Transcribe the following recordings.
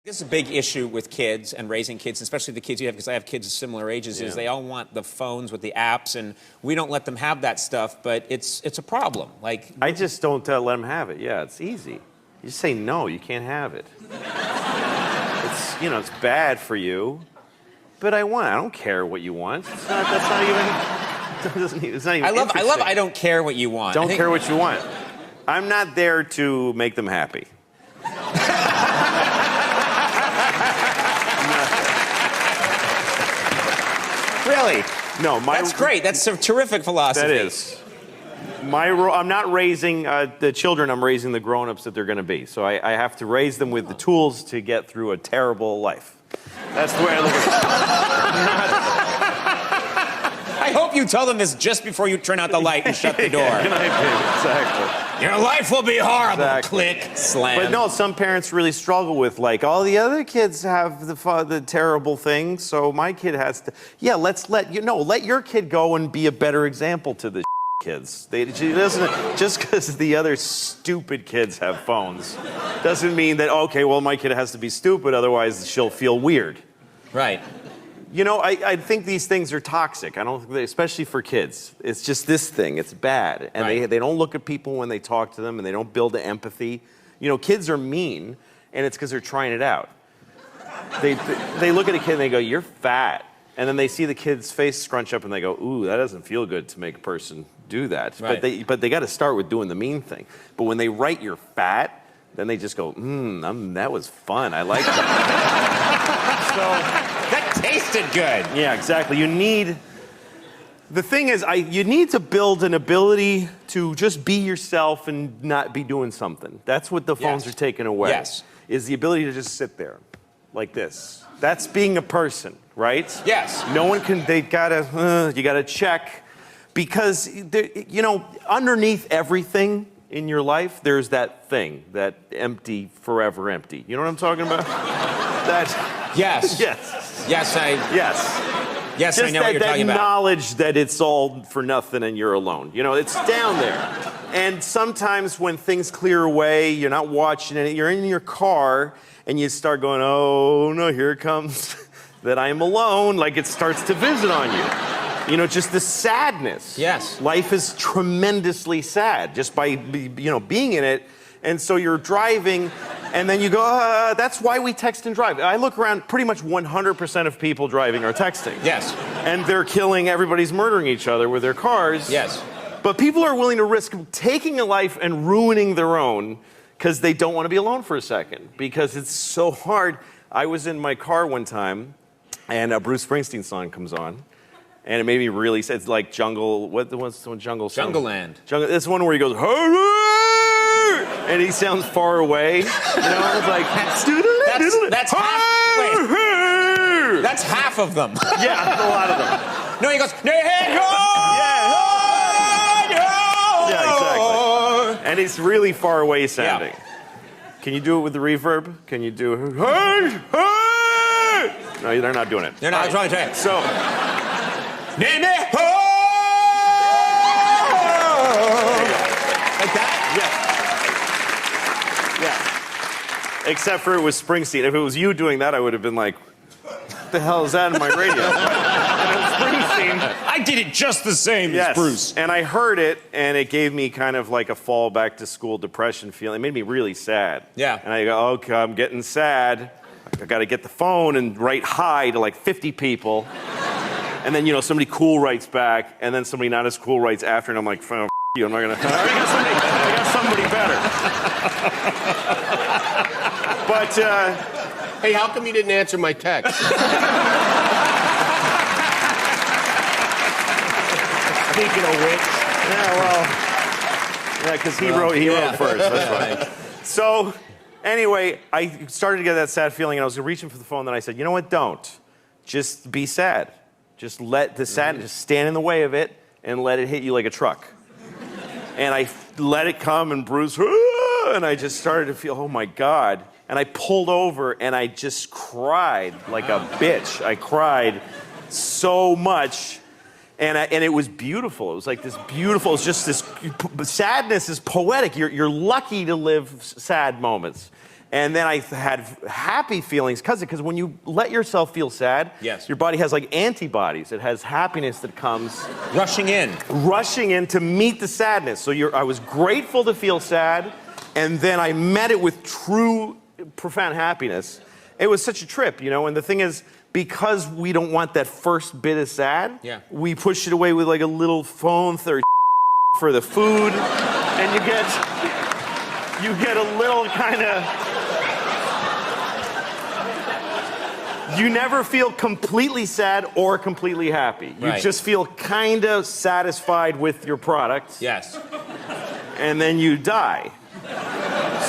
It's a big issue with kids and raising kids, especially the kids you have, because I have kids of similar ages, is they all want the phones with the apps, and we don't let them have that stuff, but it's a problem. Like, I just don't let them have it. Yeah, it's easy. You just say, no, you can't have it. It's bad for you, but I don't care what you want. That's not even, it's not even I love interesting. I don't care what you want. Don't care what you want. I'm not there to make them happy. Really? No, that's great. That's a terrific philosophy. That is. I'm not raising the children, I'm raising the grown-ups that they're going to be. So I have to raise them with the tools to get through a terrible life. That's the way I look at it. I hope you tell them this just before you turn out the light and shut the door. Exactly. Your life will be horrible. Exactly. Click, slam. But no, some parents really struggle with, like, all the other kids have the terrible things, so my kid has to. Yeah, let your kid go and be a better example to the kids. Just because the other stupid kids have phones doesn't mean that, okay, well, my kid has to be stupid, otherwise she'll feel weird. Right. I think these things are toxic. I don't, especially for kids. It's just this thing. It's bad, and they don't look at people when they talk to them, and they don't build the empathy. Kids are mean, and it's because they're trying it out. They look at a kid and they go, "You're fat," and then they see the kid's face scrunch up, and they go, "Ooh, that doesn't feel good to make a person do that." Right. But they got to start with doing the mean thing. But when they write "you're fat," then they just go, that was fun. I like that. So. That tasted good. Yeah, exactly. The thing is, you need to build an ability to just be yourself and not be doing something. That's what the phones are taking away. Yes. Is the ability to just sit there, like this. That's being a person, right? Yes. No one can, you gotta check. Because, underneath everything in your life, there's that thing, that empty, forever empty. You know what I'm talking about? Yes. Yes. Yes, Yes, just I know what you're talking that about. knowledge that it's all for nothing and you're alone. It's down there. And sometimes when things clear away, you're not watching it, you're in your car and you start going, oh no, here it comes that I'm alone. Like it starts to visit on you. Just the sadness. Yes. Life is tremendously sad just by, being in it. And so you're driving, and then you go, that's why we text and drive. I look around, pretty much 100% of people driving are texting. Yes. And they're killing, everybody's murdering each other with their cars. Yes. But people are willing to risk taking a life and ruining their own because they don't want to be alone for a second, because it's so hard. I was in my car one time, and a Bruce Springsteen song comes on. And it made me really sad. It's like Jungle, what's the one Jungle song? Jungleland. It's one where he goes, and he sounds far away. It's like, that's half. Wait, that's half of them. Yeah, a lot of them. No, he goes, Yeah, exactly. And it's really far away sounding. Yeah. Can you do it with the reverb? Can you do, No, they're not doing it. They're not. Try it. So, Like that? yeah. Except for it was Springsteen. If it was you doing that, I would have been like, what the hell is that in my radio? Springsteen. I did it just the same as Bruce. And I heard it, and it gave me kind of like a fall back to school depression feeling. It made me really sad. Yeah. And I go, okay, I'm getting sad. I got to get the phone and write hi to like 50 people. And then, somebody cool writes back, and then somebody not as cool writes after, and I'm like, oh, you, I'm not going to... I got somebody better. But, hey, how come you didn't answer my text? Speaking of which... because he wrote first, that's right. So, anyway, I started to get that sad feeling, and I was reaching for the phone, and then I said, you know what, don't. Just be sad. Just let the sadness stand in the way of it and let it hit you like a truck. And I let it come, and Bruce, and I just started to feel, oh my God. And I pulled over and I just cried like a bitch. I cried so much. And it was beautiful. It was like this beautiful, it's just this, sadness is poetic. You're lucky to live sad moments. And then I had happy feelings because when you let yourself feel sad, Yes. your body has like antibodies. It has happiness that comes Rushing in. to meet the sadness. So I was grateful to feel sad, and then I met it with true, profound happiness. It was such a trip, you know. And the thing is, because we don't want that first bit of sad, we push it away with like a little phone for the food, and you get a little kind of. You never feel completely sad or completely happy. You Right. just feel kind of satisfied with your product. Yes. And then you die.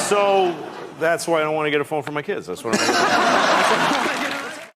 So that's why I don't want to get a phone for my kids. That's what I'm